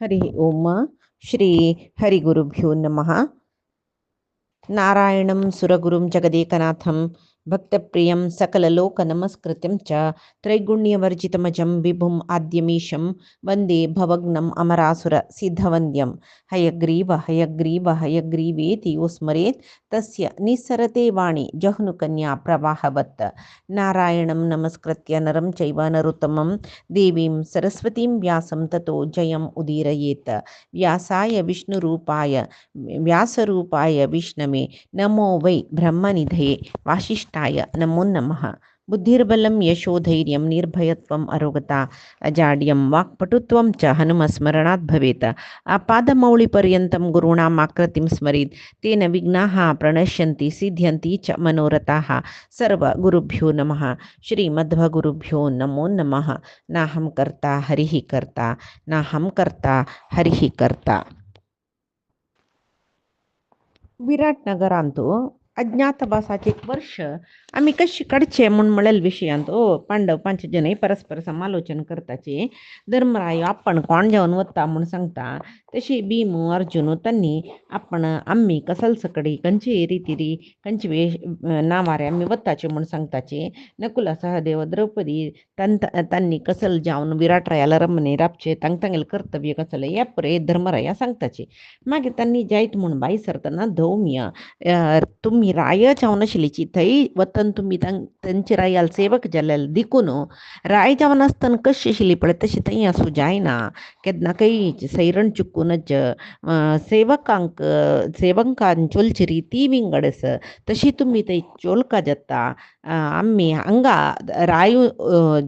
हरि ओम श्री हरिगुरुभ्यो नमः। नारायणं सुरगुरुं जगदेकनाथं भक्तप्रियं सकललोकनमस्कृत्यं च त्रैगुण्यवर्जितमजं विभुम् आद्यमीशं वन्दे भवग्नम् अमरासुरसिद्धवन्द्यं। हयग्रीव हयग्रीव हयग्रीवेति यो स्मरेत् तस्य निस्सरते वाणी जह्नुकन्या प्रवाहवत्। नारायणं नमस्कृत्य नरं चैव नरोत्तमं देवीं सरस्वतीं व्यासं ततो जयम् उदीरयेत्। व्यासाय विष्णुरूपाय व्यासरूपाय विष्णवे नमो वै ब्रह्मनिधये वासिष्ठाय नमो नमः। बुद्धिर्बलं यशोधैर्यं निर्भयत्वम् अरोगता अजाड्यं वाक्पटुत्वं च हनुमस्मरणात् भवेत्। आपादमौलिपर्यन्तं गुरूणाम् आकृतिं स्मरेत् तेन विघ्नाः प्रणश्यन्ति सिद्ध्यन्ति च मनोरथाः। सर्वगुरुभ्यो नमः। श्रीमध्वगुरुभ्यो नमो नमः। नाहं कर्ता हरिः कर्ता नाहं कर्ता हरिः कर्ता. विराटनगरांतो अज्ञातवासाचे एक वर्ष आम्ही कशी काढचे म्हणून म्हळेल विषयांतो पांडव 5 जण परस्पर समालोचन करताचे. धर्मराय आपण कोण जाऊन वत्ता म्हणून सांगता तशी भीम अर्जुन त्यांनी आपण आम्ही कसल सकडी कंची रीतिरी कंची वेश नावारे आम्ही वत्ताचे म्हणून सांगताचे. नकुला सहदेव द्रौपदी त्यांनी कसल जाऊन विराटरायाला रमणे रापचे तांगतांगेल कर्तव्य कसलं या परे धर्मराया सांगताचे. मागे त्यांनी जायत म्हणून बाई सरताना धौम्य तुम्ही राय जाऊन शिलीची थई वतन तुम्ही त्यांची रायाल सेवक जलाल दिकून राय जाऊन असताना कशी शिली पडे तशी तई असू जायना केदना काही सैरण चुकूनच सेवकांचोलची रीती विंगडस तशी तुम्ही ते चोलका जत्ता आम्ही अंगा रायू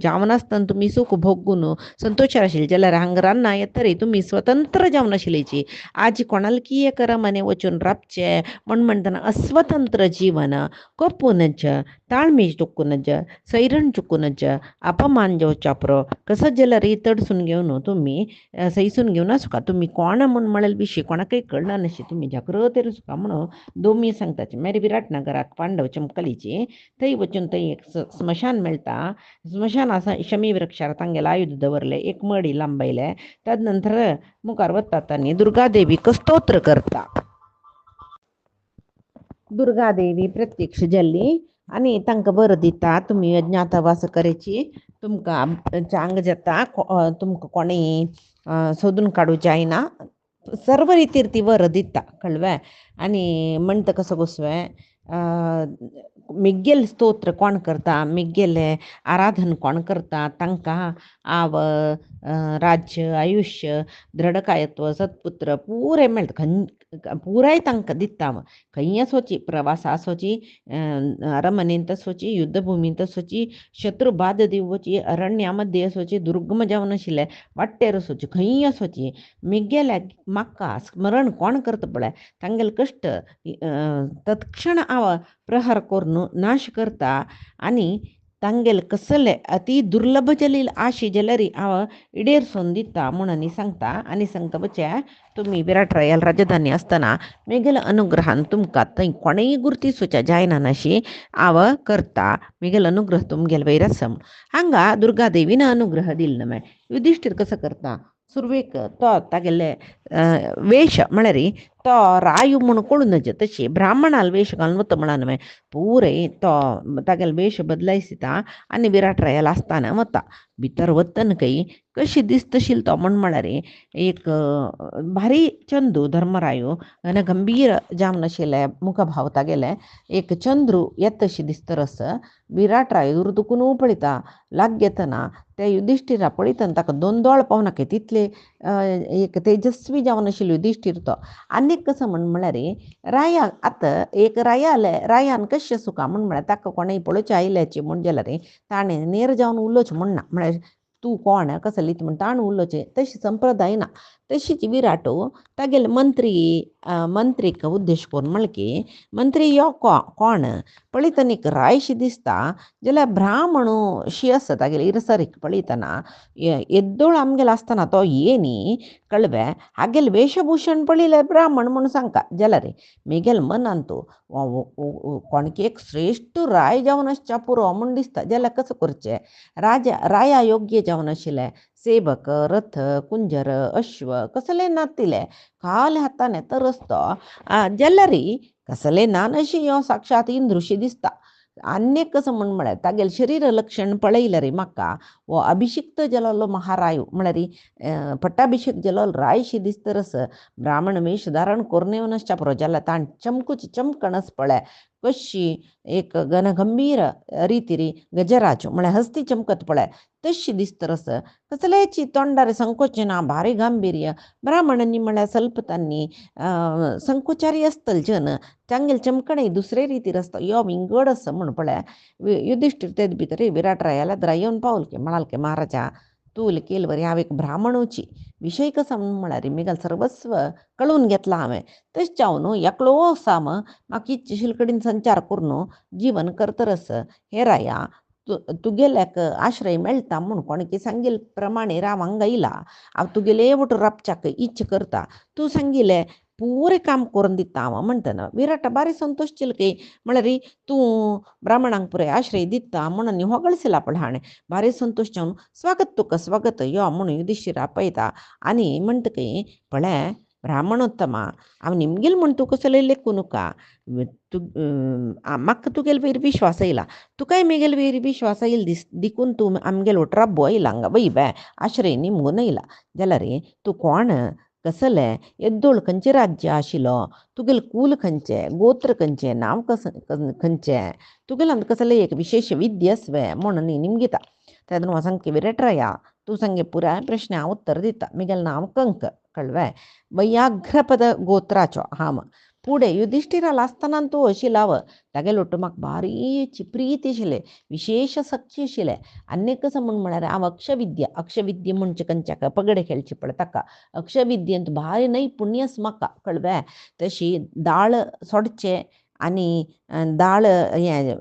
जावन असताना तुम्ही सुख भोगून संतोष राशील जला हंगरांना येतरी तुम्ही स्वतंत्र जाऊन शिलेची आज कोणाला की करा मने वचून रापचे म्हणताना अस्वतंत्र जीवन कोपूनच ताळमेज टोकूनच सैरण चुकूनच अपमान जो चापरो कसं जला री तडसून घेऊन तुम्ही सैसून घेऊन असू का तुम्ही कोण म्हणून म्हणाल विषय कोणा काही कळलं नसे तुम्ही जागृत असू का म्हणून दोमी सांगताचे. मेरे विराटनगरात पांडव चमकलीचे थई वचून थई एक स्मशान मिळता स्मशान असा शमी वृक्षार तांगेला आयुध दवरले एक मडी लांबायले त्यानंतर मुखार वत्तातानी दुर्गादेवी स्तोत्र करता. दुर्गादेवी प्रत्यक्ष जल्ली आणि तांकां बरं दिता तुम्ही अज्ञातवास करायची तुमका चांग जाता तुमका कोणी सोदून काढू जायना सर्व रीती बरं दिता कळवा. आणि म्हणतं कसं गोसवे मिग्गेल स्तोत्र कोण करता मिग्गेले आराधन कोण करता तांकां आव राज्य आयुष्य दृढकायत्व सत्पुत्र पुरे मेळटा पुराय तांकां दिता. खंय असोची प्रवास असोची अरमनेंत असोची युद्धभूमींत असोची शत्रू बाध दिवची अरण्यामध्ये असोची दुर्गम जावन आशिल्ले वाटेर असोची खंय असोची मिग्गेल्या म्हाका स्मरण कोण करता पळय तांगेल कश्ट तत्क्षण आव प्रहार करून नाश करता. आणि तांगेल कसले अति दुर्लभ जलील आशी जलरी आव इडेरसून दिता म्हणून सांगता. आणि सांगता बच्चा तुम्ही विराटरायाल राजधानी असताना मेघेल अनुग्रहान तुमका थंय कोणेय गुर्ती सुचा जायना नाशी आव करता मेघेल अनुग्रह तुमगेल वैरसम हांगा दुर्गादेवीनं अनुग्रह दिल नमे. युधिष्ठिर कसं करता सुरवेक तो तागेले वेश म्हळ्यारी तो रायू म्हणून कोणूनच तशी ब्राह्मणाल वेश घालून वता म्हणा नमे पुरे तो तागेले वेश बदलायसिता आणि विराटरायाला असताना वता भितर वतन काही कशी दिसतशील तो म्हळ्यारी एक भारी चंदू धर्मरायो आणि गंभीर जामन आशिल्ले मुखभाव तागेले एक चंद्रू येतशी दिसतरस विराटराय दुर्दुकून पळयता लागेतना त्या युधिष्ठिरा पळयतना ताका दोन दोळ पावनाके तितले एक तेजस्वी जावन आशिल्लो युधिष्ठिर तो. आनीक कसं म्हळ्यार राया आतां एक रायाले रायान कशें सुका म्हळ्यार ताका कोणेय पळोवचे आयल्याचे म्हण जाल्यार ताणें नेर जावन उलोवचें म्हणना म्हळ्यार तूं कोण कसं लित म्हण ताण उलोवचें तशी संप्रदाय ना. तशीच विराटो तागेले मंत्रीक उद्देश करून म्हळ्ळें की मंत्री यो कोण पळयतना एक रायशी दिसता जाल्यार ब्राह्मणू शी आसा तागेले इरसरीक पळयतना येद्दोळ आमगेलो आसतना तो येनी कळवे हागेल वेशभूषण पळयल्यार ब्राह्मण म्हणून सांगता जाल्यार मेगेल मनान तो कोणके एक श्रेश्ठ राय जावन आसच्या पुरो म्हूण दिसता जाल्यार कसं करचें राया योग्य जावन आशिल्लें सेवक रथ कुंजर अश्व कसले नातिले खाले हाताने तरसतो जल्लरी कसले नान अशी यो साक्षात इंद्रुशी दिसता अन्य कसं म्हळ्यार तागेल शरीर लक्षण पळयलं रे म्हाका वो अभिषिक्त जलोलो महारायू म्हळ्यार पट्टाभिषेक जलोल रायशी दिसतरस ब्राह्मण वेश धारण करून येवनश्च्या प्रजाला ताण चमकूची चमकणस पळय कशी एक घनगंभीर रीतीरी गजराज म्हळ्यार हस्ती चमकत पळय तशी दिसतरस कसलेची तोंडारे संकोचना भारी गांभीर्य ब्राह्मणांनी म्हळ्यार स्वल्पतांनी संकोचारी असतल जन चांगेल चमकणे दुसरे रीतीर असता यो विंगड अस म्हण पळय युधिष्ठिर तेद भितर विराटरायाला जरा येवन पावल के म्हणाल के महाराजा तूल केलवरी हांव एक ब्राह्मणूची विषय कसा म्हळ्यार मिगल सर्वस्व कळून घेतला हांवें तश जावन एकलो साम म्हाका इच्छिशील कडेन संचार करून जीवन करतरस हे राया तुगेल्याक आश्रय मेळटा म्हूण कोणकी सांगील प्रमाणे राव हांगा येयला हांव तुगेले एवट राबच्याक इच्छ करता तूं सांगिल्लें पुरे काम करून दिता हांव म्हणटना विराट बारी संतोश चिलके म्हळ्यार तूं ब्राह्मणांक पुरे आश्रय दिता म्हणून होगळसिला पळय हाणें बारी संतोश जावन स्वागत तुका स्वागत यो म्हणून युधिष्ठीर आपयता आनी म्हणटकी पळय ब्राह्मणोत्तमा हांव निमगेल म्हूण तूं कसले लेखू नका म्हाका तुगेल वयर विश्वास येयला तुकाय मेगेल वयर विश्वास येयल देखून तूं आमगेल वटरा बोयला हांगा वय बाय आश्रय निमगून येयला जाल्यार तूं कोण कसले येद्दोळ खंयचे राज्य आशिल्लो तुगेल कूल खंयचे गोत्र खंयचे नांव खंयचें तुगेल कसले एक विशेष विद्य स्वे म्हणून निमगिता तेदून सांगके विरटराया तूं सांगे पुराय प्रश्न हांव उत्तर दिता मिगेल नांव कंक कळवे वैयाघ्रपद गोत्राचो हांव पुढे युधिष्ठिराला आसतना तूं आशिल्लो तागे लोट म्हाका बारीची प्रीत आशिल्ले विशेष सख्य आशिल्ले आनी कसं म्हळ्यार हांव अक्षविद्य म्हणजे खंयच्याक पगडे खेळची पळय ताका अक्षविद्येंत भारी नैपुण्यस म्हाका कळवे तशी दाळ सोडचे आनी दाळ हें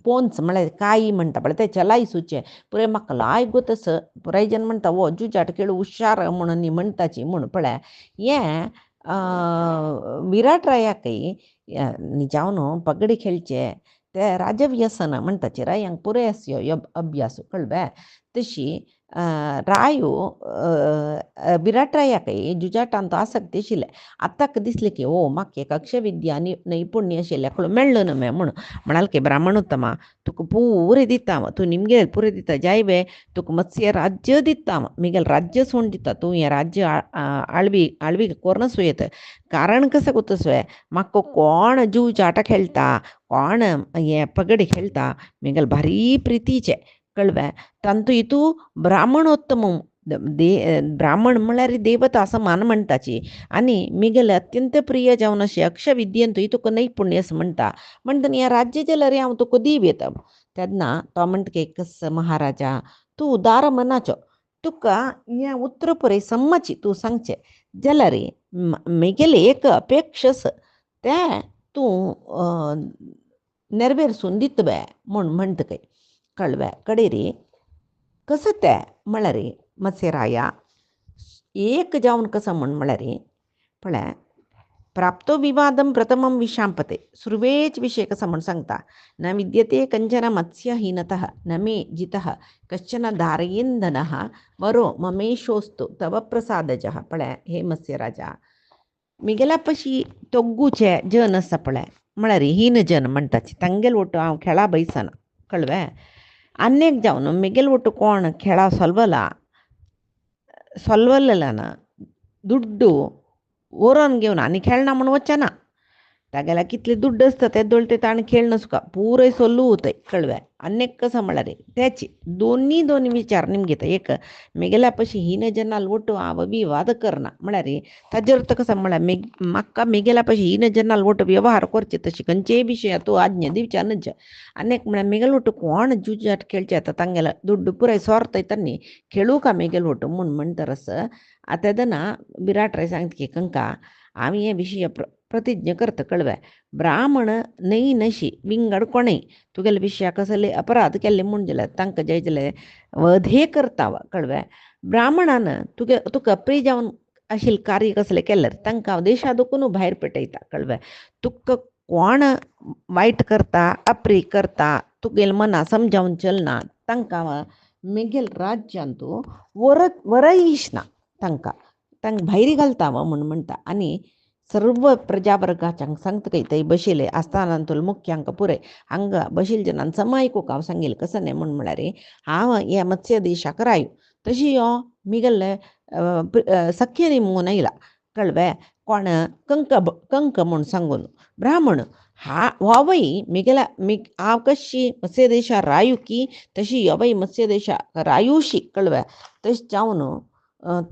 पोन्स म्हळ्यार काई म्हणटा पळय ते चलायसूचे पुरे म्हाका लाय गोतस पुरायजन म्हणटा वो जुजाट खेळ हुशार म्हणून म्हणटाची म्हूण पळय हें विराटरायाकय जावन पगडी खेळचे ते राजव्यसन म्हणटाचे रायांक पुरे असयो अभ्यासू कळवे तशी रायो विराटरायाकय जुजाटांत आसक्ती आशिल्ले आतांक दिसलें की ओ म्हाका एक अक्षविद्या आनी नैपुण्य आशिल्ले मेळ्ळो न्हू म्हणून म्हणाल की ब्राह्मणोत्तमा तुका पुरे दिता तूं निमगेल पुरे दिता जायवे तुका मत्स्य राज्य दिता मिगेल राज्य सोड दिता तूं हें राज्य आळवी कोरनस येत कारण कसं गोतसोय म्हाका कोण जीव जाटा खेळटा कोण हें पगडी खेळटा मिगेल भारी प्रितीचे कळवे तांतू हितू ब्राह्मणोत्तम ब्राह्मण म्हळ्यार देवता असं मान म्हणटाची आनी मिगेल अत्यंत प्रिय जावन अशें अक्षविद्येंत तुका नैपुण्य असं म्हणटा म्हणटनी हें राज्य जाल्यार हांव तुका दिव येता तेन्ना तो म्हणटा कस महाराजा तूं उदार मनाचो तुका हें उतर पुरे सम्माची तूं सांगचें जाल्यार मिगेल एक अपेक्षस तें तूं नेरवेरसून दितवे म्हूण म्हणटकय कळवे कडेरी कसं तें म्हळ्यार मत्स्यराया एक जावन कसं म्हळ्यार पळय प्राप्तो विवादम प्रथमं विशांपते सुर्वेच विषय कसं म्हूण सांगता न विद्यते कंचन मत्स्यहीनतः न मे जितः कश्चन धारयेंदनः वरो ममेशोस्तु तव प्रसादजः पळय हे मत्स्यराजा मिगेला पशी तोग्गूचे जन आसा पळय म्हळ्यार हीन जन म्हणटाची तांगेल वटू हांव खेळा बयसना कळवे अन्यक जावन मिगेल वटू कोण खेळा ಸೊಲ್ವಲ್ಲನ ದುಡ್ಡು ಓರೋನ್ घेवन आनी खेळना म्हूण वचना तागेल्या कितले दुड्ड आसता ते दोळटे ताणें खेळना सुका पुरय सोल्लू वताय कळवे अन्यक कसं म्हळ्यार तेची दोन विचार निमगेता एक मिगेल्या पशी हीन जनाल वटू हांव विवाद करना म्हळ्यार ताजेर अर्थ कसो म्हळ्यार म्हाका मिगेल्या पशी हीन जनाल वटू व्यवहार करचे तशी खंयचेय विशय तूं आज्ञा दिवच्या न्हय अन्यक म्हळ्यार मिगेल वटू कोण जुजाट खेळचे आतां तांगेल्या दुड्ड पुराय सोरतय न्ही खेळू का मिगेल वटू म्हूण म्हणटरस तेदना विराटराय सांगता की कंका आमी हे विशय प्रतिज्ञा करता कळवे ब्राह्मण न्हय नशी विंगड कोणय तुगेले विशया कसले अपराध केल्ले म्हूण जाल्यार तांकां जाय जाल्यार वधे करता कळवे ब्राह्मणान तुका प्रिय जावन आशिल्लें कार्य कसलें केल्यार तांकां देशादुकून भायर पेटयता कळवे तुका कोण वायट करता अप्रिय करता तुगेले मना समजावन चलना तांकां मिगेल राज्यांतू वरईश ना तांकां भायरी घालता म्हूण म्हणटा. आनी सर्व प्रजावर्गाच्यांक सांगता काही थंय बशिले आस्थानांतूल मुख्य हांकां पुरय हांगा बशिल जनान समायकूक हांव सांगिल्लें कसं न्ही म्हूण म्हळ्यार हांव हे मत्स्य देशाक रायो तशी हो मिगेल्ले सख्य निमून आयला कळ्ळें. कोण कंक म्हूण सांगून ब्राह्मण होवय मिगेला हांव कशी मत्स्य देशा रायू की तशी होवय मत्स्य देशा रायूशी कळ्ळें. तशें जावन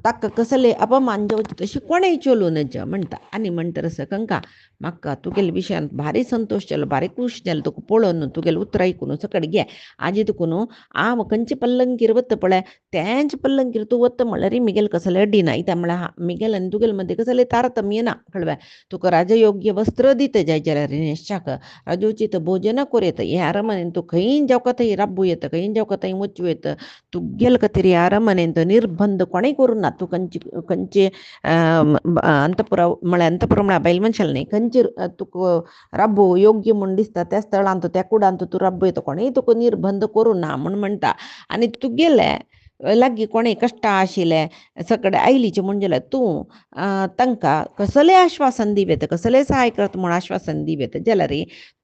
ताका कसले अपमान जावचे तशी कोणेय चलू नज म्हणटा. आनी म्हणटा तसं कंका म्हाका तुगेले विशयान भारी संतोश जालो भारी खूश जालो तुका पळोवन तुगेलें उतर आयकून सकट घे आजी तुकून हांव खंयचे पल्लंगीर वता पळय तेंच पल्लंगीर तूं वता म्हळ्यार मिगेल कसले डिना इता म्हळ्यार मिगेल आनी तुगेले मदें कसले तारतम्य ना कळ्ळें. तुका राजयोग्य वस्त्र दिता जाय जाल्यार न्हेसच्याक राजोचित भोजन कोरयता हे अरमनेन तूं खंय जावका थंय राबूं येता खंय जावका थंय वचूं येता तुगेले खातीर ह्या अरमनेन निर्बंध कोणेय करूं ना. तूं खंयचे अंतपुरा म्हळ्यार अंतपुरा म्हळ्यार बायल मनशाल न्ही खंयचे तुका राबू योग्य म्हूण दिसता त्या स्थळांत त्या कुडांत तूं राबूं येता कोणेय तुका निर्बंध करूं ना म्हूण म्हणटा. आनी तुगेले लागीं कोणेय कश्टां आशिल्ले सकट आयलीचे म्हूण जाल्यार तूं तांकां कसलेंय आश्वासन दिवेता कसलेंय सहाय करता म्हूण आश्वासन दिवेता जाल्यार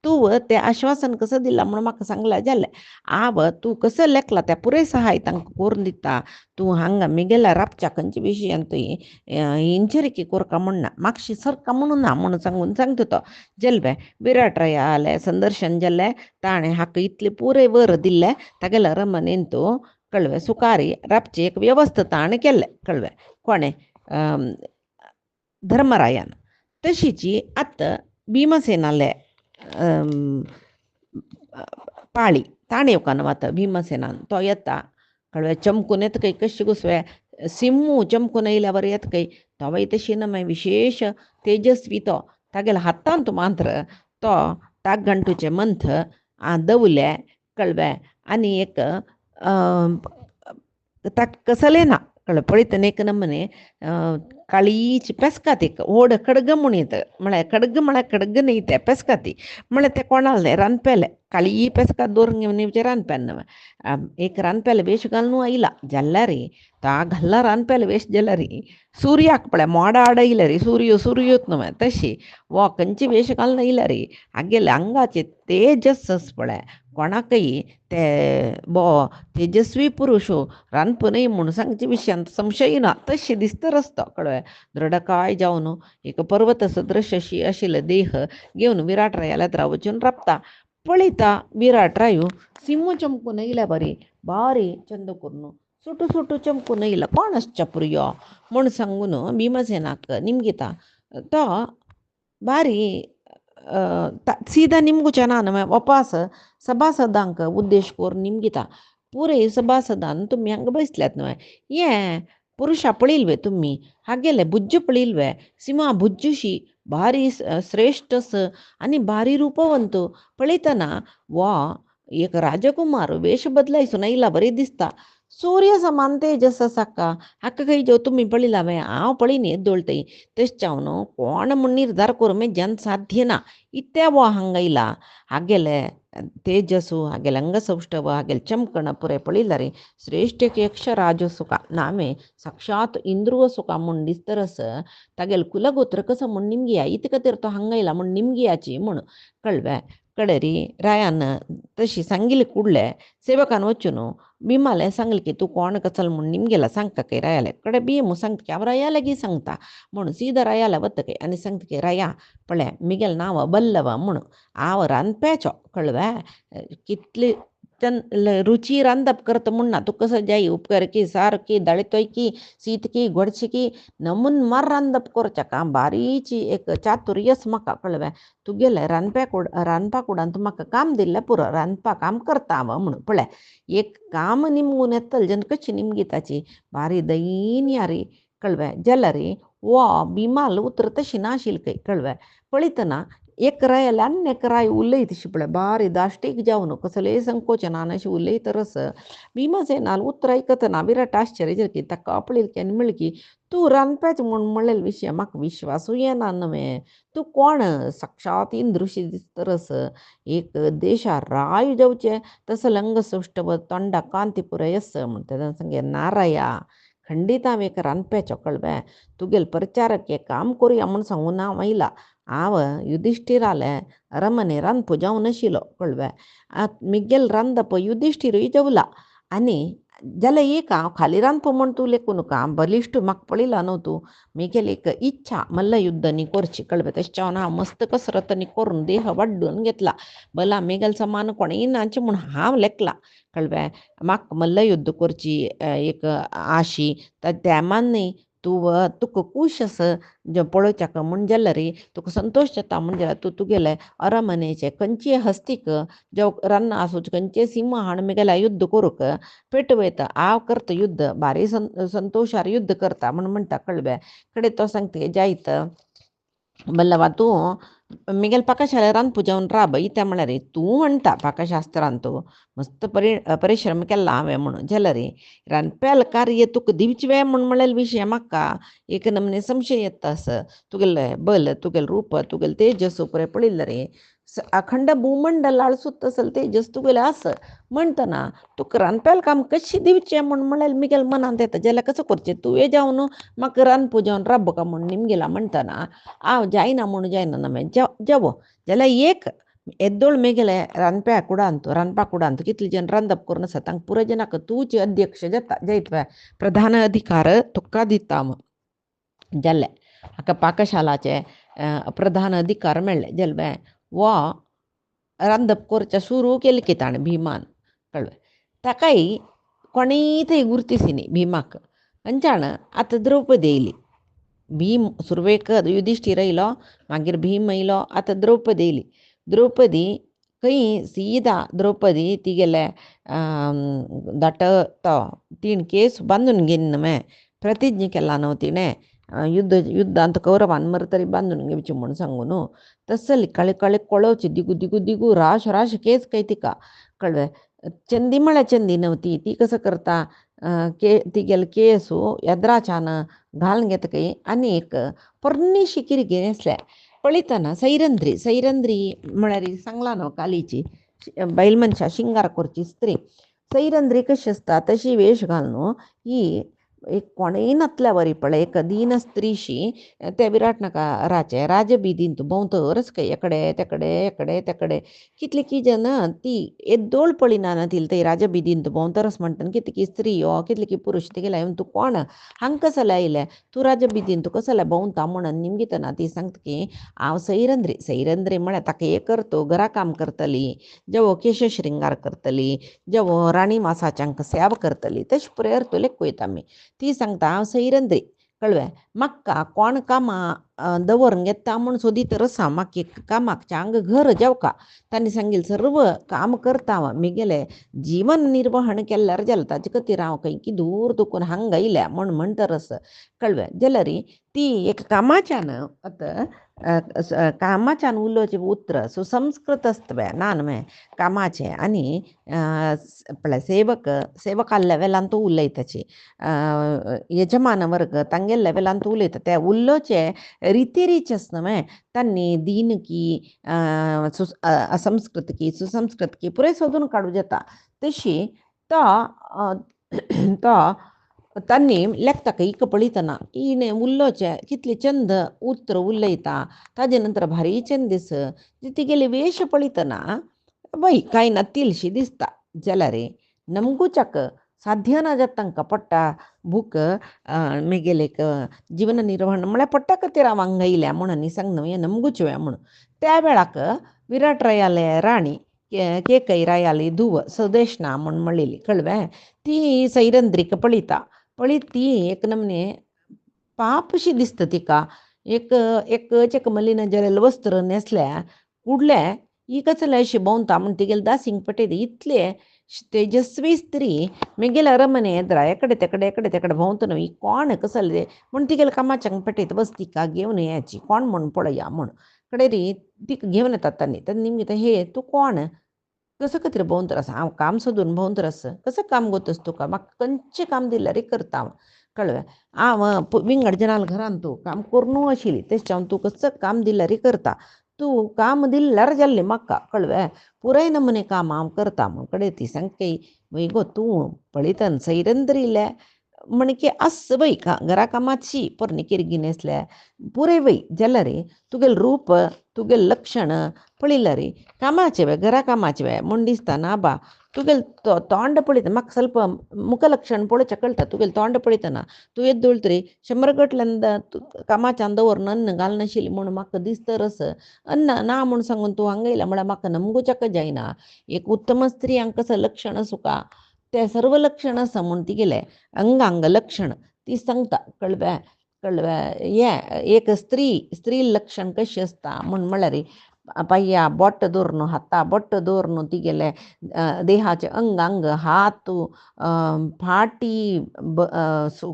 तूं तें आश्वासन कसं दिलां म्हूण म्हाका सांगलां जाल्यार हांव तूं कसो लेखला त्या पुराय सहाय तांकां करून दिता. तूं हांगा मिगेला राबच्या खंयच्या विशयान तुवें हिंचरिके कोरका म्हणना म्हापशी सरका म्हणून ना म्हूण सांगून सांगता तो. जल्बे विराट राया जालें संदर्शन जाल्लें ताणें हाका इतलें पुराय वर दिल्लें तागेल्या रमनेन तूं कळ्ळें सुखारी राबची एक वेवस्था ताणें केल्लें कळ्ळें कोणें धर्मरायान. तशीची आतां भिमसेनाले पाळी ताणें येवकान वता भिमसेनान तो येता कळ्ळें चमकून येता खंय कशें घुसवे सिम्मू चमकून येयल्या येता खंय तोवय तशी ना मागीर विशेश तेजस्वी तो तागेल्या हातांत मात्र तो ताक गंटूचे मंथ दवले कळ्ळें. आनी एक ताका कसलें ना कळ्ळें पळयतना एक नमने काळीच पेस्काती व्हड खडग म्हूण येता म्हळ्यार खडग न्ही ते पेस्काती म्हळ्यार ते कोणालें रांदपेलें काळी पेस्कात दवरून घेवन येवचें रांदप्यान एक रांदपेलो वेश घालून आयला जाल्यार तो घाल्ला रांदपेलो वेश जाल्यार सुर्याक पळय मोडा आड येयल्यार सूर्योत न्हय तशी वो खंयचे वेश घालून येयल्यार आगेले आंगाचे तेजस पळय कोणाकय ते बो तेजस्वी पुरुश रांदपनय म्हूण सांगचे विशयान संशय ना तशें दिसता रस्तो कळ्ळें. दृढकाय जावन एक पर्वत सदृश आशिल्लो देह घेवन विराट रायाल्या वचून राबता. पळयता विराट रायू सिंह चमकून येयल्या बारी चंद करून सुटू चमकून येयला कोण आसच्या म्हूण सांगून भिमसेनाक निमगिता तो बारी सीदा निमगुचे ना न्हय वपास सभासदांक उद्देश करून निमगिता. पुरे सभासदान तुमी हांगा बसल्यात न्हय हें पुरुशा पळयल्वे तुमी हागेले बुज्ज पळयल्वे सिमा बुज्जशी भारी श्रेश्ठ आनी भारी रूपवंत पळयतना वो एक राजकुमार वेश बदलायसून येयला बरें दिसता. सूर्य समान तेजस साका हाका खंय जो तुमी पळयला हांव पळयन येद्दोळटय तशें जावन कोण म्हूण निर्धार करूं जन साध्य ना इत्या वो हांगा येयला. हागेले तेजसू हागेले अंगसौष्ठव हागेले चमकण पुरे पळयल्यार श्रेष्ठ यक्ष राजसुका नामे साक्षात इंद्रुव सुका म्हूण दिसतरस तागेले कुलगोत्र कसं म्हूण निमगिया इते खातीर तो हांगा येयला म्हूण निमगियाची म्हूण कळ्ळें. कडेरी रायान तशी सांगिल्ले कुडले सेवकान वचून भिमाले सांगलें की तूं कोण कचल म्हूण निमगेला सांगता की रायाले कडे भीम सांगता की हांव राया लागीं सांगता म्हूण सीदा रायाला वता की आनी सांगता की राया पळय मिगेल नांव बल्लव म्हूण हांव रांदप्याचो कळ्ळें. कितले रुची रांदप करता म्हूण ना तुका कसो जाय उपकारकी सारकी दाळीतोयकी शीतकी गोडशीकी नमून मार रांदप करचें काम बारीची एक चातुर्यस म्हाका कळ्ळें. तुगेले रांदपा कुडांत म्हाका काम दिल्लें पुरो रांदपा काम करता हांव म्हूण पळय एक काम निमगून येतले जन कशी निमगिताची भारी दयीन यारी कळ्ळें. जाल्यार वो भिमाल उतर तशी नाशिल्ली खंय कळ्ळें. पळयतना एक रायाला आनी एक राय उलयत शिपळे बारी दाश्टीक जावन कसलेय संकोचनान अशें उलयतरस भीमसेनाल उतर आयकतना विराट आश्चर्य जालें ताका आपलीं म्हणलें की तूं रांदप्याचें म्हूण म्हणलेले विशय म्हाका विश्वासूच येना न्हय. तूं कोण साक्षात इंद्रुशी दिसतरस एक देशा राय जावचें तसं लंग सौष्ठव तोंडा कांती पुरयस म्हण तेन्ना सांगे नाराया खंडीत हांव एक रांदप्याचो कळ्ळें तुगेले प्रचारक हें काम करुया म्हूण सांगून हांव आयला. हांव युधिश्टिराले अरमने रांदपो जावन नाशिल्लो कळ्ळें मिगेल रांदप युधिश्टिरूय जेवला आनी जाल्यार एक हांव खाली रांदपो म्हूण तूं लेखून हांव बलिश्ट म्हाका पळयला न्हू तूं मिगेल एक इच्छा मल्ल युद्ध न्ही करची कळ्ळें तेच्या हांव मस्त कसरत न्ही करून देह वाडून घेतला भला मिगेल समान कोणीय नाचे म्हूण हांव लेखला कळ्ळें म्हाका मल्ल युद्ध करची एक आशी त्या न्ही तूं तुका खूश आस पळोवच्याक म्हूण जाल्यार तुका संतोश जाता म्हूण जाल्यार तूं तुगेले अरमनेचे खंयची हस्तीक जो रन्न आसूं खंयचे सिंह हाण मिगेल्या युद्ध करूंक पेटवयता हांव करता युद्ध भारी संतोशार युद्ध करता म्हूण म्हणटा कळ्ळें कडेन तो सांगता जायत बल्लवा तूं मिगेल पाकशाळे रांदपो जावन राब इत्या म्हळ्यार तूं म्हणटा पाकशास्त्रांत तूं मस्त परिश्रम केला हांवें म्हणून जाल्यार रांदप्याल कार्य तुका दिवचें म्हूण म्हणलेले विशय म्हाका एक नमने संशय येता तुगेले बल तुगेले रूप तुगेले तेजस पळय पळयलें रे अखंड भूमंडल आळसूत असल तेजस तुगेलें आस म्हणटना तुका रांदप्याल काम कशें दिवचें म्हूण म्हणलें मिगेल मनांत येता जाल्यार कसो करचें तुवें जावन म्हाका रांदपो जावन राब का म्हूण निमगेला म्हणटना हांव जायना म्हूण जायना नमे जेवो जाल्यार एक येद्दोळ मेगेले रांदप्या कुडांत रांदपा कुडांत कितले जन रांदप करून आसा तांकां पुरो जनाक तूंचे अध्यक्ष जाता जायत प्रधान अधिकार तुका दिता जाल्यार हाका पाकशालाचे प्रधान अधिकार मेळ्ळे जाल्यार वो रांदप करचें सुरू केलें की ताणें भीमान कळ्ळें ताकाय कोणीय थंय गुर्तीसी न्ही भीमाक खंयच्यान आतां द्रौपदी येयली भीम सुरवेक युधिश्टीर येयलो मागीर भीम येयलो आतां द्रौपदी येयली द्रौपदी खंय सीदा द्रौपदी तिगेले धाट तो तीण केस बांदून घेन न्हय प्रतिज्ञा केला न्हू तिणें युद्धांत कौरवान मरतरी बांदून घेवचें म्हूण सांगून तसली कळे कळे कळोवची दिगू दिगू दिगू राश राश केस काय तिका कळ्ळें चंदी म्हळ्यार चंदी नव्हती ती कसं करता तिगेले केसू येद्राच्यान घालून घेतकय आनी एक पोरणीशी किरगी न्हेसल्या पळयतना सैरंद्री म्हळ्यार सांगला न्हू कालीची बैल मनशा शिंगार करची स्त्री सैरंद्री कशी आसता तशी वेश घालून ही एक कोणेय नातल्या वरी पळय एक दीन स्त्रीशी त्या विराटनगराचे राजबिदींत भोंवतरच खंय एकडे तेकडे कितले की जन ती येद्दोळ पळयना नातील थंय राजबिदींत भोंवतरच म्हणटा कितकी स्त्री हो कितले की पुरुश तेगेला तूं कोण हांकां कसले आयले तूं राजबिदींत कसले भोंवता म्हणून निमगितना ती सांगता की हांव सैरंद्री म्हळ्यार ताका हे करतो घरा काम करतली जेवो केश श्रिंगार करतली जेवो राणी मासाच्यांक सेवा करतली तशें पुराय अर्थ वयता आमी ती सांगता हांव सैरंद्री कळ्ळें म्हाका कोण कामां दवरून घेता म्हूण सोदीत आसा म्हाका एक कामाक चांग घर जेवका तांणी सांगिल्लें सर्व काम करता हांव मिगेलें जीवन निर्वहण केल्यार जाल्यार ताजे खातीर हांव खंय की दूर दुखून हांगा आयल्या म्हूण म्हणटरस कळ्ळें जाल्यार ती एक कामाच्यान आतां कामाच्यान उलोवचें उतर सुसंस्कृत आसता ना न्हय कामाचें आनी सेवका लेवलान तूं उलयताची यजमान वर्ग तांगे लेवलान तूं उलयता ते उल्लोचे रिती न्हय तांणी दीनकी असंस्कृतकी सुसंस्कृतकी पुराय सोदून काडूं जाता तशी तो तांणी लेखता एक पळयतना इने उल्लोचे कितले चंद उतर उलयता ताजे नंतर भारी चंद दीस तिगेले वेश पळयतना बाई कांय ना तिलशी दिसता जाल्यार नमगुच्याक साध्य ना जाता तांकां पडटा भूक मिगेले जीवन निर्वहण म्हळ्यार पडटा खातीर हांव हांगा आयल्या म्हणून सांग न्हू हें नमगुचें म्हणून त्या वेळाक विराट रायाले राणी केकय रायाली धुव सदेशना म्हूण म्हणलेली कळ्ळें ती सैरंद्रीक पळयत ती एक नमने पापशी दिसता तिका एक मलीन जरेल वस्त्र न्हेसल्या कुडले ही कसले अशी भोंवता म्हूण तिगेले दासींक पटयता इतले तेजस्वी स्त्री मिगेले अरमने येद्रा एकडे तेकडे भोंवता न्हू ही कोण कसले म्हूण तिगेले कामाच्यांक पटयता बस तिका घेवन येयाची कोण म्हूण पळया म्हूण कडे रे ती घेऊन येतात त्यांनी तर निमगे हे तू कोण कसं का तरी भोंवून तर हांव काम सोदून भोंवून तर कसं काम गोतस तुका म्हाका खंयचें काम दिल्यार रे करता हांव कळ्ळें हांव विंगड जनाल घरान तूं काम करूं आशिल्ली तेच हांव तूं कसं काम दिल्यार रे करता तूं काम दिल्यार जाल्लें म्हाका कळ्ळें पुराय नमुने काम हांव करता म्हण कडेन ती सांगके वय गो तूं पळयतना सैरंद्र इल्लें म्हणके आस वय घरा कामाची पोरणी गिनेसल्या पुरे वय जाल्यार रे तुगेलें रूप तुगेलें लक्षण पळयलां रे कामाचे वे घरा कामाचे वे म्हण दिसता ना बा तुगेल तोंड पळयता म्हाका ಸ್ವಲ್ಪ मुखलक्षण पळोवचें कळटा तुगेलें तोंड पळयतना तूं येद्द उलतरी 100 गटल्यान कामाच्यान दवरून अन्न घालनाशिल्ली म्हूण म्हाका दिसतरस अन्न ना म्हूण सांगून तूं हांगा येयला म्हळ्यार म्हाका नमगूचें जायना एक उत्तम स्त्री हांकां कसं लक्षण सुका ते सर्व लक्षण आसा म्हूण ती गेले अंगांग लक्षण ती सांगता कळ्ळें कळ्ळें हें एक स्त्री लक्षण कशी आसता म्हूण म्हळ्यार पाय्या बोट्ट दवरून हाता बोट्ट दवरून ती गेले देहाचे अंग हात फाटी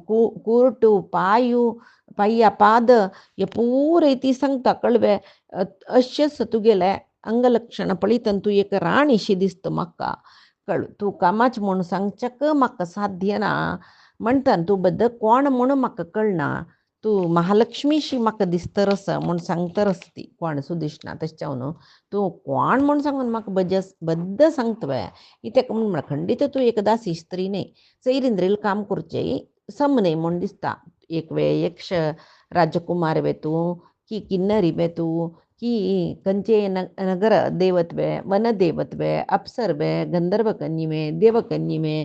कुर्टू पायू पाय्या पाद हे पुरे ती सांगता कळ्ळें अशेंच तुगेले अंगलक्षण पळयतना तूं एक राणीशी दिसता म्हाका कळ तूं कामाच म्हूण सांगच्याक म्हाका साध्य ना म्हणटा तूं बद्दल कोण म्हूण म्हाका कळना तूं महालक्ष्मीशी म्हाका दिसतरस म्हूण सांगतरस ती कोण सुदिश्णा तशें न्हू तूं कोण म्हूण सांगून म्हाका बद्द सांगता तेका म्हूण म्हळ्यार खंडीत तूं एक दासी स्त्री न्ही सैरिंद्रील काम करचें समने म्हूण दिसता एक वेळ यक्ष राजकुमार वे तूं की किन्नरी वे तूं की खंयचे नगर देवत वे वन देवत वे अप्सर वे गंधर्व कन्ये वे देवकन्ये वे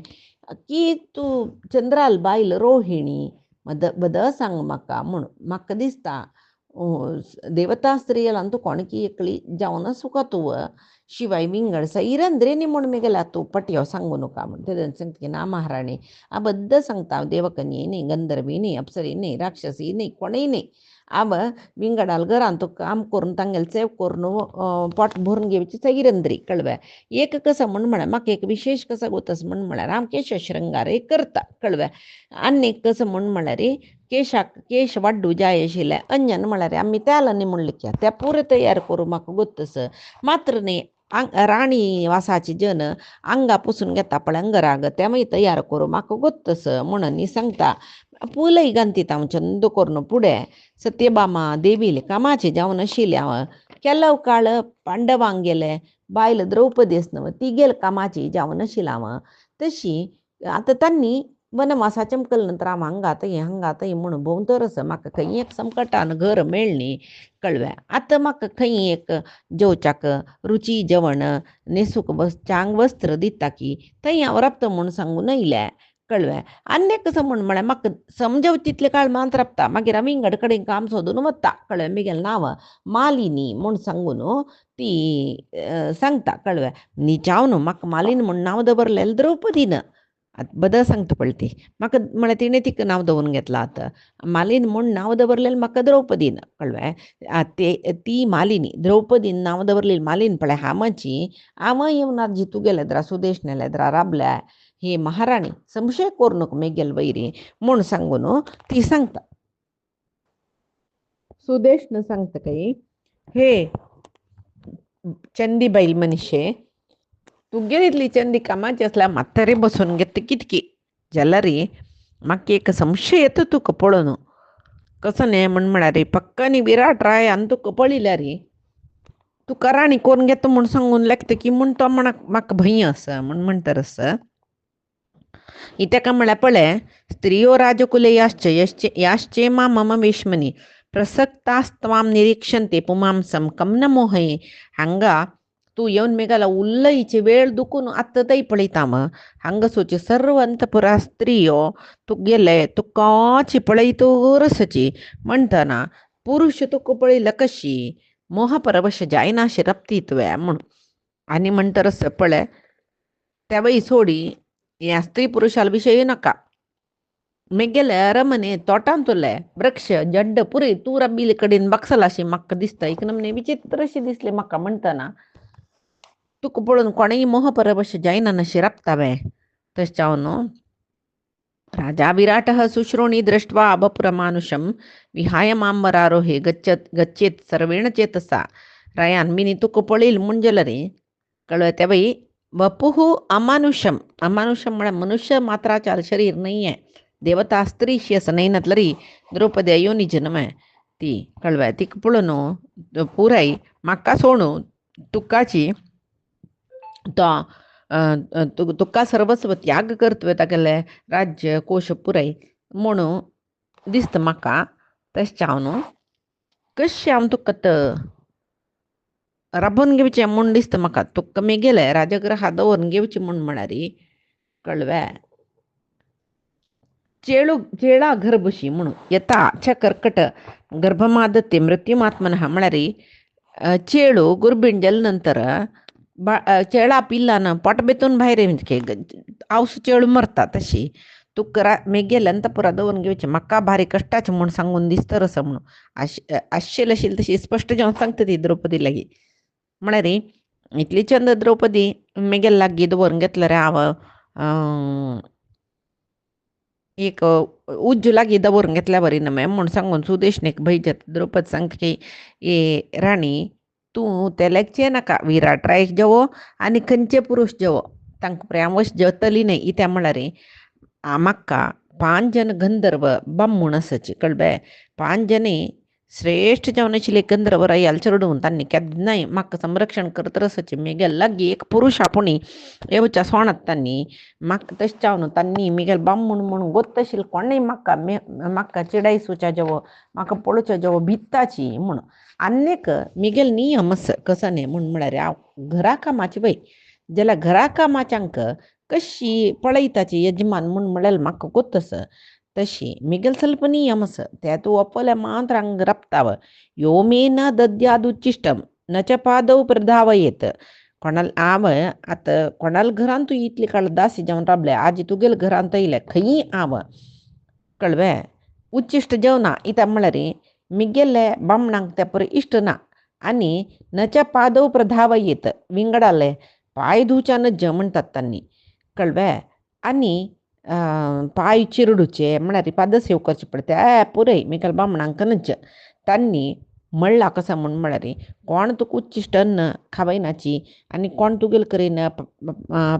की तूं चंद्राल बायल रोहिणी बद सांग म्हाका म्हूण म्हाका दिसता देवता स्त्री तूं कोणकी एकली जावन सुका तूं शिवाय विंगड सैरंद्रेनी म्हूण मेगेला तूं पट्यो सांगू नका म्हूण तेदन सांगता ना महाराणी बद्द सांगता देवकन्ये न्ही गंधर्वी न्ही अप्सरी न्ही राक्षसी न्ही कोणय न्ही आब विंगडाल घरान तूं काम करून तांगेल सेव करून पोट भरून घेवची सैरंद्री कळ्ळें एक कसं म्हूण म्हळ्यार म्हाका एक विशेष कसो गोतस म्हूण म्हळ्यार हांव केश श्रृंगार करता कळ्ळें आनी कसं म्हूण म्हळ्यार केश वाडू जाय आशिल्ले अंजन म्हळ्यार आमी त्याला म्हणले की त्या पुरे तयार करूं म्हाका गोतस मात्र न्ही राणी वासाची जन अंगा पुसून घेता पळय अंगराग ते मागीर तयार करूं म्हाका गोतस म्हणून सांगता पुलय घालती हांव चंद करून पुढे सत्यभामा देवीले कामाचे जावन आशिल्ले हांव केलो काळ पांडवांक गेले बायल द्रौपदी न्हू ती गेल कामाची जावन आशिल्ले हांव तशी आतां तांणी वनवासाच्या मुखेल नंतर हांव हांगात म्हणून भोंवतरस म्हाका खंय एक संकटान घर मेळ्ळी कळ्ळें आतां म्हाका खंय एक जेवच्याक रुची जेवण न्हेसूक चांग वस्त्र दिता की थंय हांव राबता म्हूण सांगून येयलें कळ्ळें आनी कसं म्हूण म्हळ्यार म्हाका समजव तितले काळ मात राबता मागीर हांव विंगड कडेन काम सोदून वता कळ्ळें म्हगेलें नांव मालिनी म्हूण सांगून ती सांगता कळ्ळें न्ही न्हू म्हाका मालिनी म्हूण नांव दवरलेलें द्रौपदीन बदल सांगता पळय ती म्हाका म्हळ्यार तिणें तिका नांव दवरून घेतलां आतां मालिनी म्हूण नांव दवरलेलें म्हाका द्रौपदीन कळ्ळें ती मालिनी द्रौपदीन नांव दवरलेली मालिनी पळय हामाची हांव येवन आज जितू गेले द्रा सुदेश नेले राबल्या हे महाराणी संशय करू नका मेगेल वैरी म्हूण सांगून ती सांगता सुदेशनं सांगता काही हे चंदी बैल मनीशे तुगे इतली चंदी कामाची असल्यार म्हातारे बसून घेता कितकी जाल्यार रे म्हाका एक संशय येता तुका पळोवन कसं न्ही म्हळ्यार रे पक्कानी विराट राय आनी तुका पळयल्यार रे तुका राणी कोरून घेता म्हूण सांगून लागता की म्हूण तो म्हाका भंय आसा म्हूण म्हणटा आसा तेका म्हळ्यार पळय स्त्रियो राजकुले याश्चे मम वेश्मनी प्रसक्तास्त्वाम निरीक्षन्ते पुमांसम कम न मोहये हांगा तूं येवन मेघाला उल्लयचे वेळ दुखून आत्ता थंय पळयता हांगासरच्यो सर्व अंतपुरा स्त्रियो तुगेले तुकाची पळयतोर आसाची म्हणटना पुरुश तुका पळयला कशी मोहपरवश जायनाशी रप्ती तुवें म्हूण आनी म्हणटरस पळय त्या वय सोडी ह्या स्त्री पुरुषाल विशय नाका मेगेले अरमने तोटांतुले वृक्ष जड्ड पुरे तूं रब्बिले कडेन बक्षलाशी म्हाका दिसता एक नमने विचित्र अशी दिसले म्हाका म्हणटना तुका पळोवन कोणेय मोह परवश जायना नशी राबता वे तशें न्हू राजा विराटः शुश्रोणि दृष्ट्वा अबपुरमानुषं विहाय मांबरारोहे गच्छेत सर्वेण चेतसा. रायान मिनी तुक पळील मुंजलरे कळत बाई. वपुः अमानुषम, अमानुषम म्हणजे मनुष्य मात्राचा शरीर नाही आहे, देवता स्त्रीशी असं नाही ना तरी द्रौपदी योनी जन्म आहे ती कळवाय ती पुळनो पुराई माका सोणू तुकाची तो तुका सर्वस्व त्याग करतोय तागेले राज्य कोश पुराई म्हणून दिसत म्हाका. तशें हांव न्हू कशें हांव तुका राबोवन घेवचें म्हूण दिसता म्हाका. तुका मेगेले राजगृहात दवरून घेवचें म्हणारी कळव्या. चेळा गर्भशी म्हणून येता च कर्कट गर्भमादते मृत्युमात्मनः म्हणारी चेळू गुरबिंडल नंतर चेळा पिल्लानं पोट बेतून भायर आवस चेळू मरता तशी तुका मेगेले अंतपुरा दवरून घेवचें म्हाका भारी कश्टाचें म्हूण सांगून दिसता रस म्हणून आशिल्ली आशिल्ली तशी स्पश्ट जावन सांगता ती द्रौपदी लागीं. म्हळ्यार इतली चंद द्रौपदी मेगेल लागीं दवरून घेतल्यार हांव एक उज्ज लागीं दवरून घेतल्या बरी न्हय म्हूण सांगून सुदेशनेक भयजत द्रौपदी सांगता की ए राणी तूं ते लेगचें नाका. विराट रायक जेवो आनी खंयचे पुरुश जेवो तांकां प्रेमवश जेवतली न्हय. इत्या म्हळ्यार म्हाका 5 जन गंधर्व बामूण आसाचे कळबे. 5 जनी श्रेष्ठ जावन आशिल्ले गंधर्व रायाल चरडून तांणी केन्नाय म्हाका संरक्षण करत रसाचे मेगेल लागीं एक पुरुश आपुणी येवच्या सोणात तांणी म्हाका तशें जावन तांणी मेगेल बामूण म्हणून गोत्त आशिल्ले कोणेय म्हाका चिडायसुच्या जेवो म्हाका पळोवच्या जेवो भित्ताची म्हूण. आनीक मेगेल नियम आसा कसो न्ही म्हळ्यार हांव घरा कामाची पळय जाल्यार घरा कामाच्यांक कशी पळयताची यजमान म्हळ्यार म्हाका गोत्त आसा. तशी मेगेल ಸ್ವಲ್ಪ नियम आसा ते तूं ओपल्या मात्र हांग रपताव. यो मे न दद्यादुच्चिष्टम न च पादव प्रधावयेत. कोणाल हांव आतां कोणाल घरान तूं इतली काळ दासी जावन राबलें आजी तुगेल घरांत येयलें खंयी हांव कळवे उच्चिश्ट जेवना. इता म्हळ्यार मिगेले बामणांक त्या परी इश्ट ना. आनी नच्या पादव प्रधावयेत विंगडाले पाय धुवच्यान ज म्हणटात तांणी कळवे. आनी पाय चिरडूचे म्हळ्यार पाद सेव करचे पडटा पुरय मेगेल बामणांक न्हय. तांणी म्हणलां कसं म्हळ्यार कोण तुका उच्चिश्ट अन्न खावयनाची आनी कोण तुगेल करीन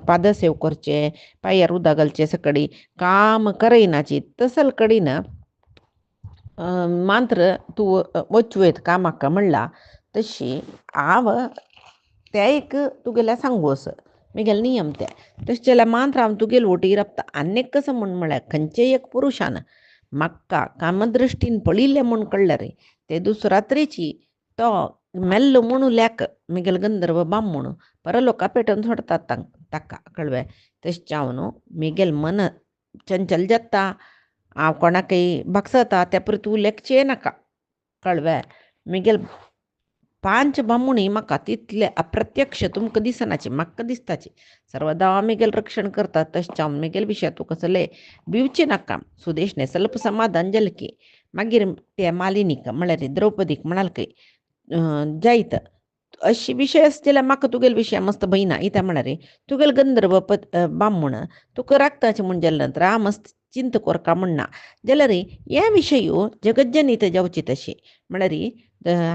पाद सेव करचे पांयार उदक घालचे सकडी काम करयनाची तसल कडीन मात्र तूं वचवेत कामाक म्हणला. तशी हांव ते एक तुगेल्या सांगू असं मेगेल नियम ते तशें जाल्यार मात्र हांव तुगेल ओटी रपता. आनीक कसं म्हळ्यार खंयचेय एक पुरुशान म्हाका कामदृश्टीन पळिल्लें म्हूण कळल्यार ते दुसरात्रेची तो मेल्लो म्हणू लेक मेगेल गंधर्व बामूण परलोका पेटोवन सोडतात ताका कळवे. तशें हांव न्हू मेगेल मन चंचल जाता हांव कोणाकय भक्सता त्या परी तूं लेखचें नाका कळवे. मेगेल 5 बामूणी म्हाका तितले अप्रत्यक्ष तुमकां दिसनाची म्हाका दिसताची सर्वदा मेगेल रक्षण करतात. तशें हांव मेगेल विशय तूं कसले भिवचें नाका. सुदेशने स्वल्प समाधान जालें की मागीर त्या मालिनीक म्हळ्यार द्रौपदीक म्हणाल की जायत अशी विशय आसा जाल्यार म्हाका तुगेल विशय मस्त भयना. इता म्हळ्यार तुगेल गंधर्व बामूण तुका राखताचें म्हूण जालें नंतर हांव मस्त चिंत करता म्हणना जाल्यार हे विशयो जगज्जनीत जावची तशी म्हळ्यार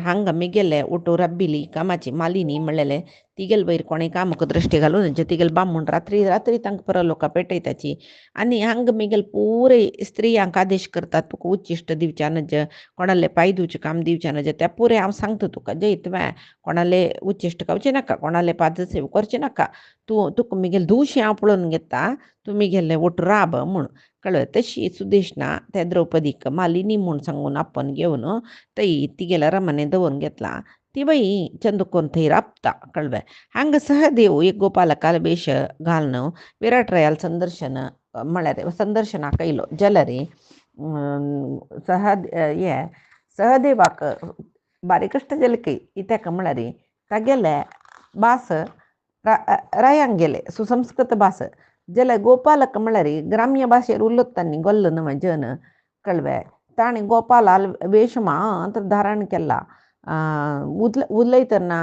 हांगा मेगेले ओटो राबिली कामाची मालिनी म्हणलेले तिगेल वयर कोणें कामक दृश्टी घालून तिगेल बामूण रात्री रात्री तांकां परलोका पेटयताची. आनी हांगा मेगेल पुरे स्त्रियांक आदेश करतात तुका उच्चिश्ट दिवच्या नज कोणाले पांय धुवचें काम दिवचें नज त्या पुरे हांव सांगता तुका जैत कोणाले उच्चिश्ट खावचें नाका कोणाले पाद सेव करचें नाका. तुका मेगेल धुवशें हांव पळोवन घेता तूं मेगेले ओटो राब म्हूण कळ्ळें. तशी सुदेशना त्या द्रौपदीक मालिनी म्हूण सांगून आपण घेवन थंय तिगेल्या रमाने दवरून घेतला. ती बाई चंद करून थंय राबता कळ्ळें. हांगा सहदेव एक गोपालकाल वेश घालन विराट रायाल संदर्शन म्हळ्यार संदर्शनाक येयलो जाल्यार सहदेवाक बारी कश्ट जालें की इत्याक म्हळ्यार तागेले भास रायांक गेले सुसंस्कृत भास जाल्यार गोपालक म्हळ्यार ग्राम्य भाशेर उलयता तांणी गोल्ल न्हय जन कळ्ळें. ताणें गोपालाल वेश मात्र धारण केला. उलयतना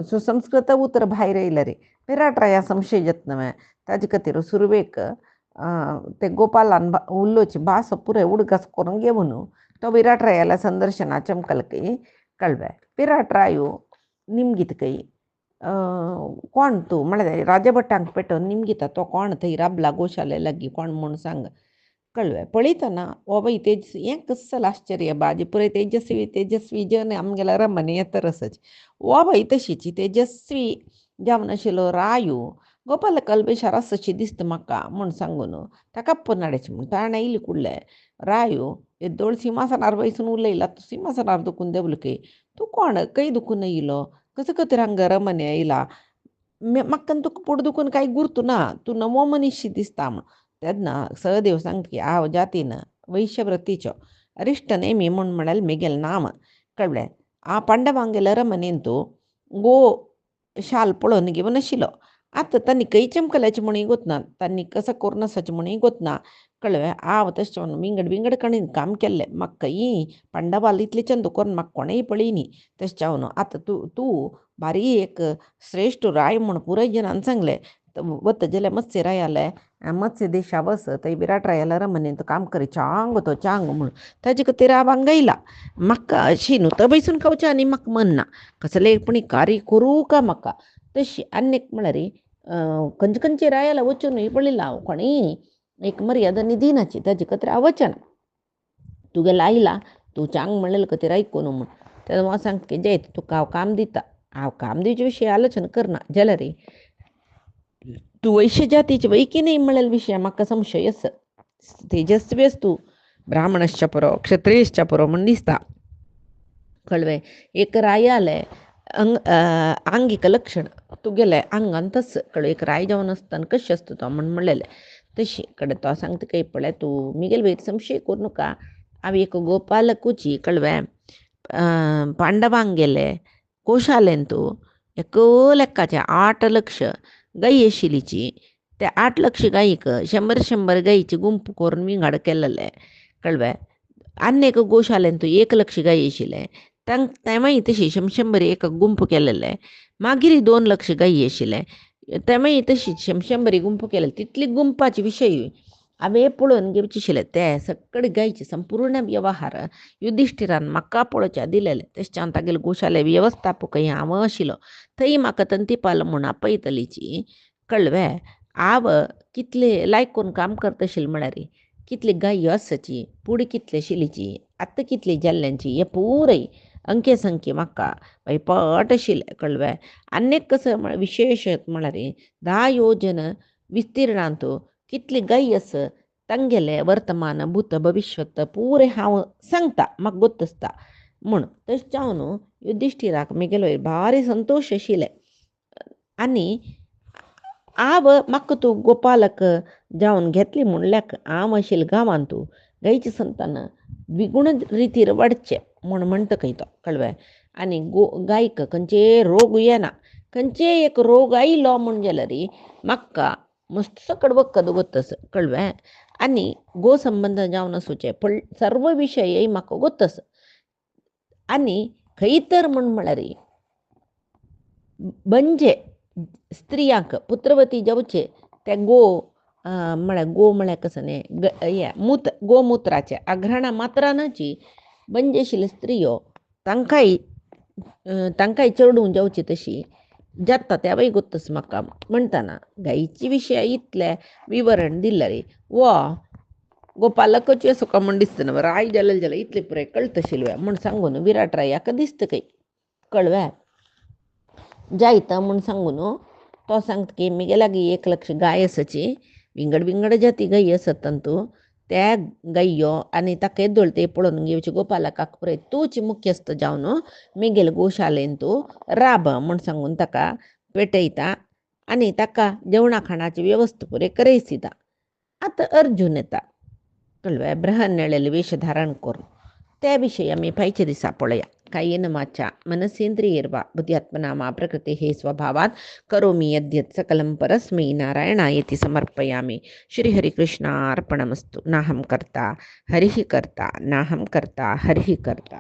सुसंस्कृत उतर भायर येयल्यार विराट राया संशय येत न्हय ताजे खातीर सुरवेक ते गोपालान उल्लोची भास पुरे उडगस करून घेऊन तो विराट रायाला संदर्शना चमकल कई कळवे विराट रायू निमगीत कई कोण तू म्हळे राजभटांक पेटोवन निमगीता तो कोण थंय राबला गोशाले लागीं कोण म्हूण सांग कळवे पळयतना ओबय तेजस्वी हें कस्सल आश्चर्य बाजी पुरे तेजस्वी तेजस्वी जन आमगेला रमणे येतरसच ओबय तशीची तेजस्वी जावन आशिल्लो रायू गोपाल कल्बेशार असशी दिसता म्हाका म्हूण सांगून ताका पनाडेच म्हूण ताणें इल्ली कुडले रायू एद्दोळ सिंहासनार बसून उलयला तूं सिंहासनार दुखून देवलके तूं कोण खंय दुखून येयलो कसो खातीर हांगा रमणे येयला म्हाका तुका पोट दुखून कांय गुर्तू ना तूं नवो मनीस दिसता म्हूण तेन्ना सहदेव सांगता की हांव जातीन वैश्यव्रतीचो अरिश्ट नेमी म्हूण म्हळ्यार म्हगेलें नाम कळ्ळें पांडवांगेलो रमणेन तूं गो शाल पळोवन घेवन आशिल्लो आतां तांणी खंय चमकल्याचें म्हणून गोतना तांणी कसं करून आसाचें म्हणून गोतना कळ्ळें हांव तशें म्हणून विंगड विंगड कणीन काम केल्लें म्हाका खंय पांडवाल इतलें चंद करून म्हाका कोणेय पळयनी तशें जावन आतां तूं भारी एक श्रेश्ठ राय म्हूण पुराय जनान सांगलें वत जाल्यार मत्स्य रायाले मत्स्य देशा वस थंय विराट रायाला रमणेन काम करी चांग तो चांग म्हूण ताजे खातीर राबांक गायला म्हाका अशी न्हू तो बसून खावचें आनी म्हाका मन ना कसलें पूण कार्य करूं का म्हाका तशी आनीक म्हळ्यार खंयचे खंयचे रायाला वचून पळयलां हांव कोणेय एक मर्यादा दिनाची ताजे खातीर हांव वचना तुगेलो आयला तूं चांग म्हणलें खातीर आयकून म्हूण तेन्ना सांगता की जय तुका हांव काम दिता हांव काम दिवचे विशीं आलोचना करना जाल्यार तूं वैश्य जातीचे वैकी न्ही म्हणलेल्या विशयां म्हाका संशय आसा तेजस्वीस तूं ब्राह्मणश्च पुरो क्षत्रियश्च पुरो म्हूण दिसता कळ्ळें एक रायाले आंगीक लक्षण तुगेले आंगान तस कळ्ळें एक राय जावन आसतना कशें आसता तो म्हूण म्हणलेलें तशी कळ्ळें तो सांगता की पळय तूं म्हगेले वयर संशय करूं नाका हांव एक गोपालकुची कळ्ळें पांडवांक गेले कोशालेन तूं एक लेक्काचे 8 लक्ष गायी आशिल्लीची त्या 8 लक्ष गायीक 100 गायीची गुंप करून विंगड केलेले कळ्ळें आनी एक गोशालेन तूं 1 लक्ष गायी आशिल्ले तेमाय तशी 100 एक गुंप केलेले मागीर 2 लक्ष गायी आशिल्ले तेमाय तशी 100 गुंप केलेले तितली गुंपाचे विशय हांवें पळोवन घेवचे आशिल्ले ते सगळे गायीचे संपूर्ण वेव्हार युधिश्टिरान म्हाका पळोवच्या दिलेले तशें तागेले गोशाले वेवस्थापकय हांव आशिल्लो थंय म्हाका तंतीपाल म्हूण आपयतलीची कळ्ळें हांव कितले लायक करून काम करता आशिल्लें म्हळ्यार कितली गायी आसाची पुडी कितले आशिल्लीची आतां कितली जाल्ल्यांची हे पुराय अंके संख्ये म्हाका पट आशिल्ले कळ्ळें आनीक कसो विशेश म्हळ्यार 10 योजन विस्तीर्णांत कितली गायी आसा तांगेले वर्तमान भूत भविष्यत पुरे हांव सांगता म्हाका गोत्त आसता म्हूण तशें जावन युधिश्टिराक म्हगेलो भारी संतोश आशिल्ले आनी हांव म्हाका तूं गोपालक जावन घेतली म्हणल्याक हांव आशिल्लें गांवांत तूं गायीचें संतान द्विगुण रितीर वाडचें म्हूण म्हणटा खंय तो कळ्ळें आनी गायीक खंयचे रोग येना खंयचे एक रोग आयलो म्हूण जाल्यार म्हाका मस्त कडवक्कद गोत्तस कळ्ळें आनी गो संबंद जावन आसूचे पण सर्व विशय म्हाका गोत्तस आनी खंय तर म्हळ्यार म्हणजे स्त्रियांक पुत्रवती जावचे ते म्हळ्यार कसं न्ही गोमुत्राचे आघ्राणा मात्रांची बंजे आशिल्ल्यो स्त्रियो तांकांय चढूं जावची तशी जाता तेवय गोत्तस म्हाका म्हणटाना गायीचे विशय इतले विवरण दिलें रे गोपालकची असो का म्हूण दिसतना राय जाल्यार इतले पुराय कळत आशिल्ले म्हूण सांगून विराट रायाक दिसता खंय कळ्ळें जायता म्हूण सांगून तो सांगता की म्हगे लागीं 1 लक्ष गाय आसाची विंगड विंगड जाती गायी आसत तंतू त्या गायो आनी ताका येदोळ ते पळोवन घेवचे गोपालकाक पुराय तूंच मुख्यस्त जावन म्हगेले गोशालेन तूं राब म्हूण सांगून ताका पेटयता आनी ताका जेवणा खाणाची वेवस्था पुरे करयसिता आतां अर्जून येता कळ्ळें ब्रहन्नेळेले वेश धारण करून त्या विशयी आमी फायच्या दिसा पळया कायेन वाचा मनसेंद्रियैर्वा बुद्ध्यात्मना मा प्रकृतेः स्वभावात् करोमि यद्यत् सकलं परस्मै नारायणायेति समर्पयामि श्रीहरिकृष्णार्पणमस्तु नाहं कर्ता हरिः कर्ता नाहं कर्ता हरिः कर्ता।